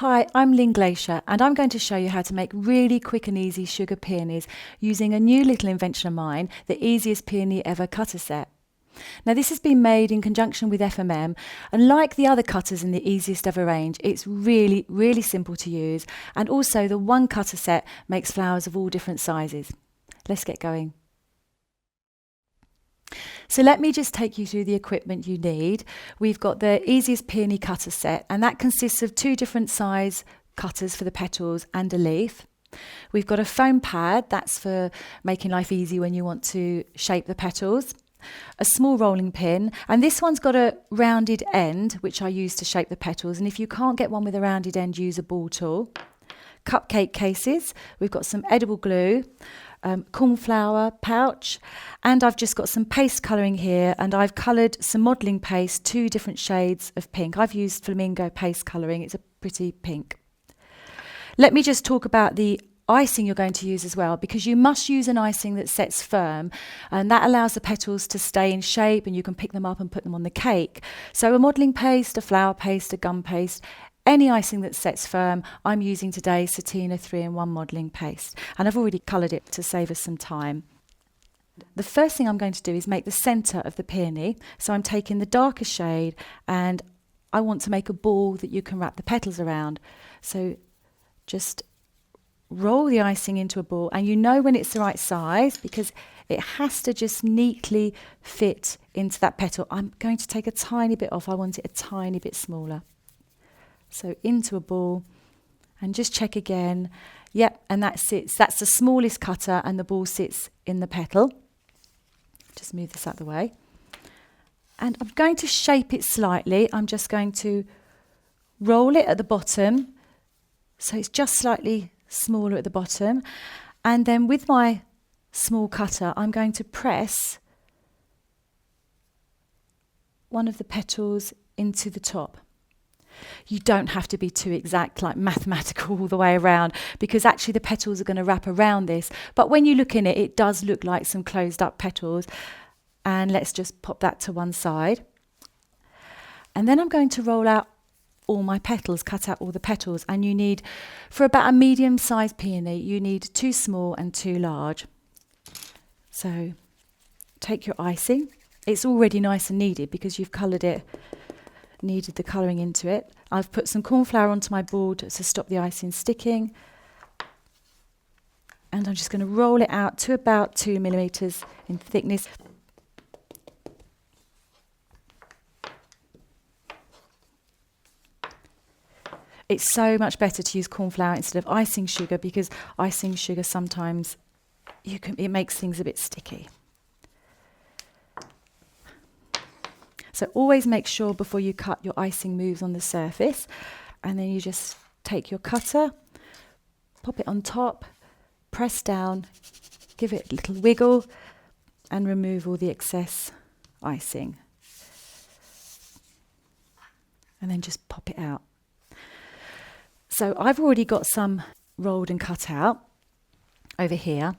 Hi, I'm Lynn Glacier and I'm going to show you how to make really quick and easy sugar peonies using a new little invention of mine, the Easiest Peony Ever cutter set. Now this has been made in conjunction with FMM, and like the other cutters in the Easiest Ever range, it's really simple to use, and also the one cutter set makes flowers of all different sizes. Let's get going. So let me just take you through the equipment you need. We've got the Easiest Peony cutter set, and that consists of two different size cutters for the petals and a leaf. We've got a foam pad, that's for making life easy when you want to shape the petals. A small rolling pin, and this one's got a rounded end, which I use to shape the petals, and if you can't get one with a rounded end, use a ball tool. Cupcake cases, we've got some edible glue, cornflower pouch, and I've just got some paste colouring here, and I've coloured some modelling paste, two different shades of pink. I've used flamingo paste colouring, it's a pretty pink. Let me just talk about the icing you're going to use as well, because you must use an icing that sets firm, and that allows the petals to stay in shape and you can pick them up and put them on the cake. So a modelling paste, a flour paste, a gum paste, any icing that sets firm. I'm using today Satina 3-in-1 modelling paste, and I've already coloured it to save us some time. The first thing I'm going to do is make the centre of the peony. So I'm taking the darker shade and I want to make a ball that you can wrap the petals around. So just roll the icing into a ball, and you know when it's the right size because it has to just neatly fit into that petal. I'm going to take a tiny bit off. I want it a tiny bit smaller. So into a ball, and just check again. Yep, and that sits, that's the smallest cutter, and the ball sits in the petal. Just move this out of the way. And I'm going to shape it slightly. I'm just going to roll it at the bottom, so it's just slightly smaller at the bottom. And then with my small cutter, I'm going to press one of the petals into the top. You don't have to be too exact, like mathematical all the way around, because actually the petals are going to wrap around this. But when you look in it, it does look like some closed up petals. And let's just pop that to one side. And then I'm going to roll out all my petals, cut out all the petals. And you need, for about a medium sized peony, you need 2 small and 2 large. So take your icing. It's already nice and kneaded because you've coloured it, kneaded the colouring into it. I've put some corn flour onto my board to stop the icing sticking. And I'm just going to roll it out to about 2 millimetres in thickness. It's so much better to use corn flour instead of icing sugar, because icing sugar sometimes it makes things a bit sticky. So always make sure before you cut your icing moves on the surface, and then you just take your cutter, pop it on top, press down, give it a little wiggle, and remove all the excess icing. And then just pop it out. So I've already got some rolled and cut out over here.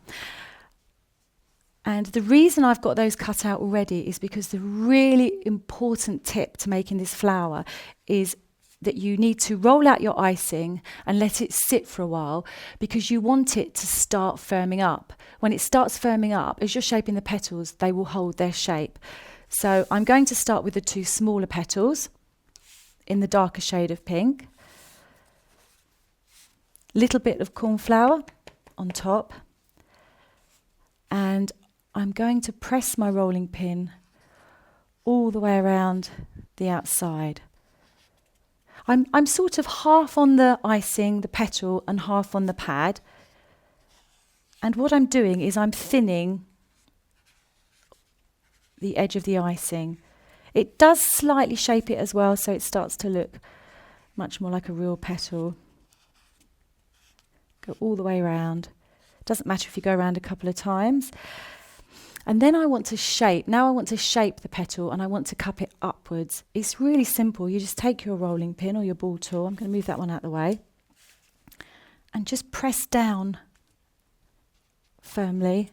And the reason I've got those cut out already is because the really important tip to making this flower is that you need to roll out your icing and let it sit for a while, because you want it to start firming up. When it starts firming up, as you're shaping the petals, they will hold their shape. So I'm going to start with the 2 smaller petals in the darker shade of pink. Little bit of corn flour on top, and I'm going to press my rolling pin all the way around the outside. I'm sort of half on the icing, the petal, and half on the pad. And what I'm doing is I'm thinning the edge of the icing. It does slightly shape it as well, so it starts to look much more like a real petal. Go all the way around. Doesn't matter if you go around a couple of times. And then I want to shape the petal, and I want to cup it upwards. It's really simple. You just take your rolling pin or your ball tool. I'm going to move that one out of the way. And just press down firmly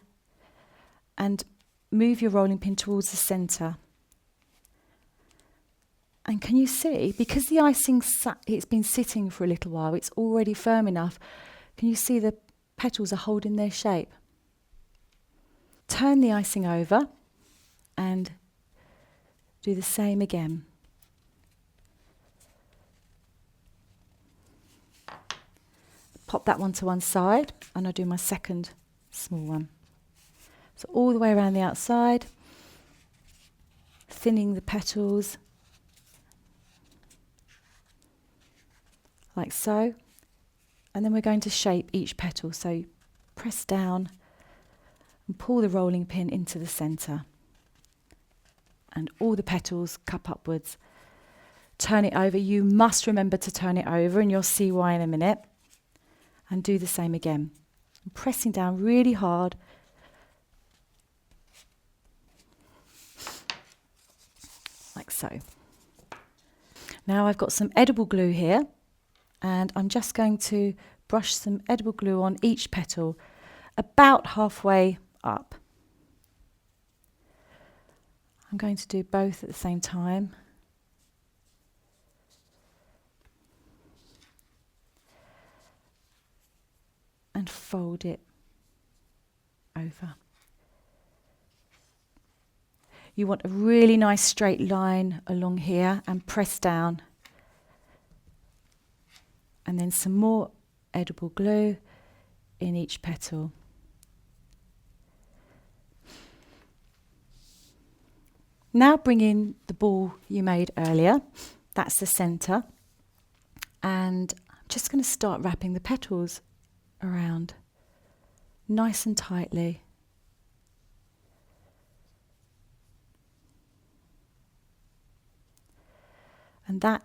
and move your rolling pin towards the centre. And can you see, because the icing it's been sitting for a little while, it's already firm enough. Can you see the petals are holding their shape? Turn the icing over and do the same again. Pop that one to one side and I'll do my second small one. So all the way around the outside, thinning the petals like so. And then we're going to shape each petal. So press down and pull the rolling pin into the centre. And all the petals cup upwards. Turn it over. You must remember to turn it over and you'll see why in a minute. And do the same again. I'm pressing down really hard. Like so. Now I've got some edible glue here. And I'm just going to brush some edible glue on each petal, about halfway up. I'm going to do both at the same time. And fold it over. You want a really nice straight line along here and press down. And then some more edible glue in each petal. Now bring in the ball you made earlier. That's the centre. And I'm just going to start wrapping the petals around nice and tightly. And that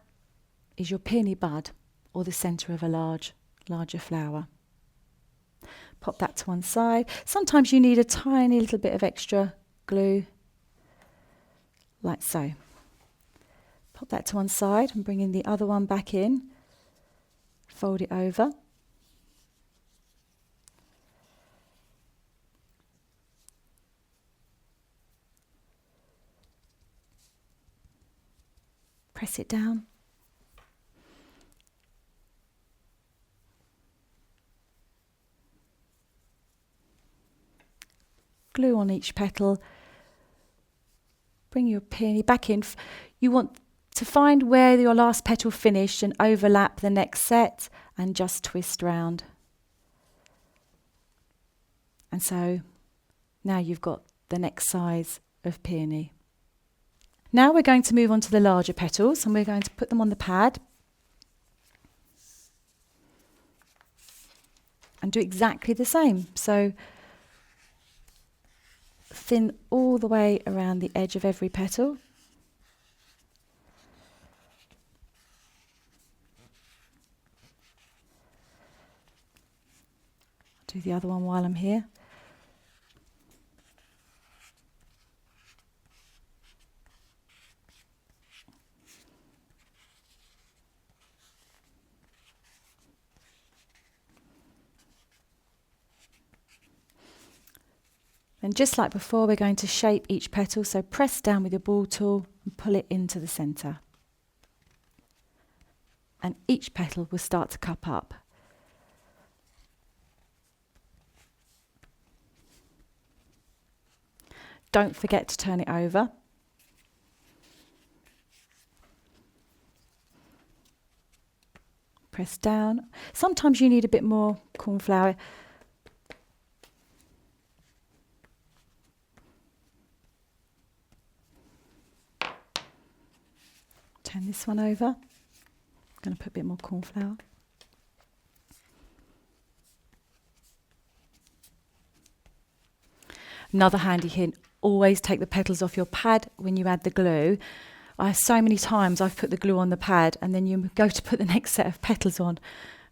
is your peony bud, or the centre of a larger flower. Pop that to one side. Sometimes you need a tiny little bit of extra glue, like so. Pop that to one side and bring in the other one back in. Fold it over. Press it down. Glue on each petal. Bring your peony back in. You want to find where your last petal finished and overlap the next set and just twist round. And so now you've got the next size of peony. Now we're going to move on to the larger petals and we're going to put them on the pad and do exactly the same. So thin all the way around the edge of every petal. I'll do the other one while I'm here. And just like before, we're going to shape each petal, so press down with your ball tool and pull it into the centre. And each petal will start to cup up. Don't forget to turn it over. Press down. Sometimes you need a bit more corn flour. Turn this one over. I'm going to put a bit more corn flour. Another handy hint, always take the petals off your pad when you add the glue. So many times I've put the glue on the pad and then you go to put the next set of petals on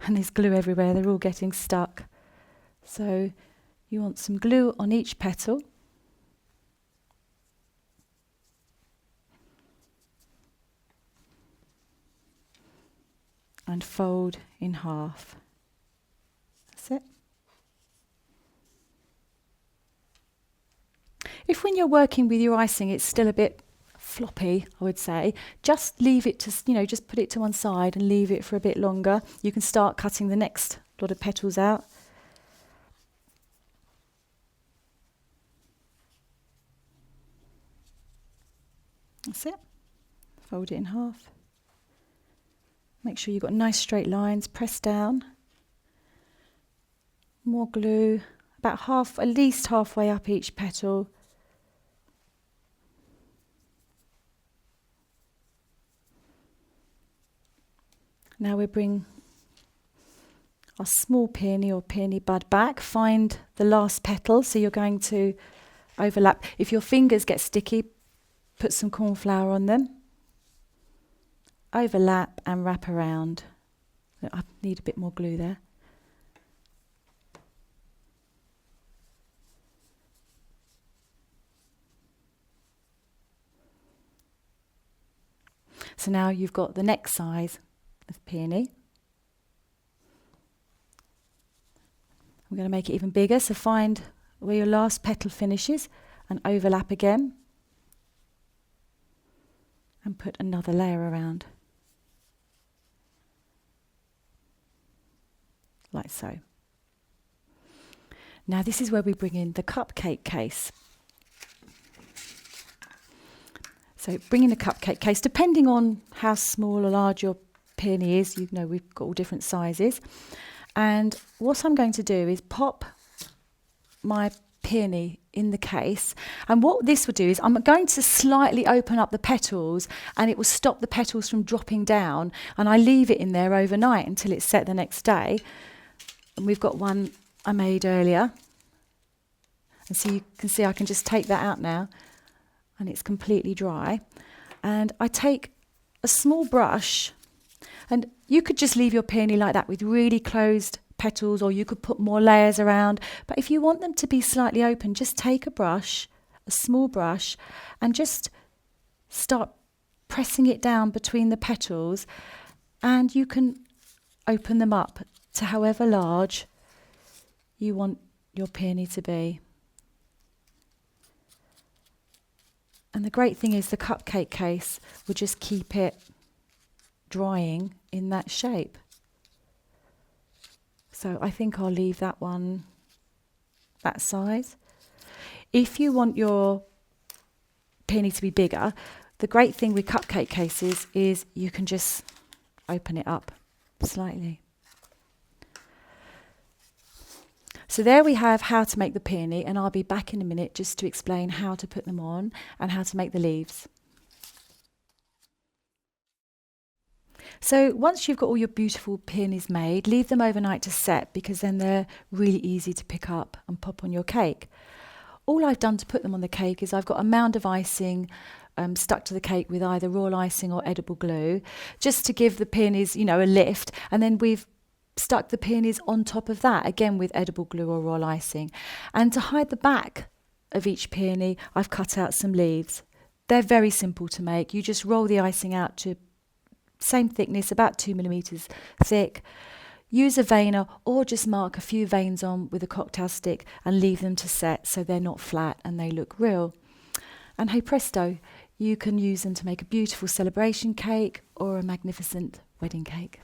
and there's glue everywhere, they're all getting stuck. So you want some glue on each petal. And fold in half. That's it. If when you're working with your icing it's still a bit floppy, I would say. Just leave it to, just put it to one side and leave it for a bit longer. You can start cutting the next lot of petals out. That's it. Fold it in half. Make sure you've got nice straight lines. Press down. More glue. About at least halfway up each petal. Now we bring our small peony or peony bud back. Find the last petal, so you're going to overlap. If your fingers get sticky, put some corn flour on them. Overlap and wrap around. I need a bit more glue there. So now you've got the next size of peony. I'm going to make it even bigger, so find where your last petal finishes and overlap again. And put another layer around. Like so. Now this is where we bring in the cupcake case. So bring in the cupcake case, depending on how small or large your peony is, we've got all different sizes. And what I'm going to do is pop my peony in the case, and what this will do is I'm going to slightly open up the petals, and it will stop the petals from dropping down, and I leave it in there overnight until it's set the next day. And we've got one I made earlier, and so you can see I can just take that out now, and it's completely dry. And I take a small brush, and you could just leave your peony like that with really closed petals, or you could put more layers around. But if you want them to be slightly open, just take a brush, a small brush, and just start pressing it down between the petals, and you can open them up to however large you want your peony to be. And the great thing is the cupcake case will just keep it drying in that shape. So I think I'll leave that one that size. If you want your peony to be bigger, the great thing with cupcake cases is you can just open it up slightly. So there we have how to make the peony, and I'll be back in a minute just to explain how to put them on and how to make the leaves. So once you've got all your beautiful peonies made, leave them overnight to set, because then they're really easy to pick up and pop on your cake. All I've done to put them on the cake is I've got a mound of icing stuck to the cake with either raw icing or edible glue, just to give the peonies, a lift, and then we've stuck the peonies on top of that, again with edible glue or raw icing. And to hide the back of each peony, I've cut out some leaves. They're very simple to make. You just roll the icing out to same thickness, about 2 millimeters thick. Use a veiner, or just mark a few veins on with a cocktail stick and leave them to set so they're not flat and they look real. And hey presto, you can use them to make a beautiful celebration cake or a magnificent wedding cake.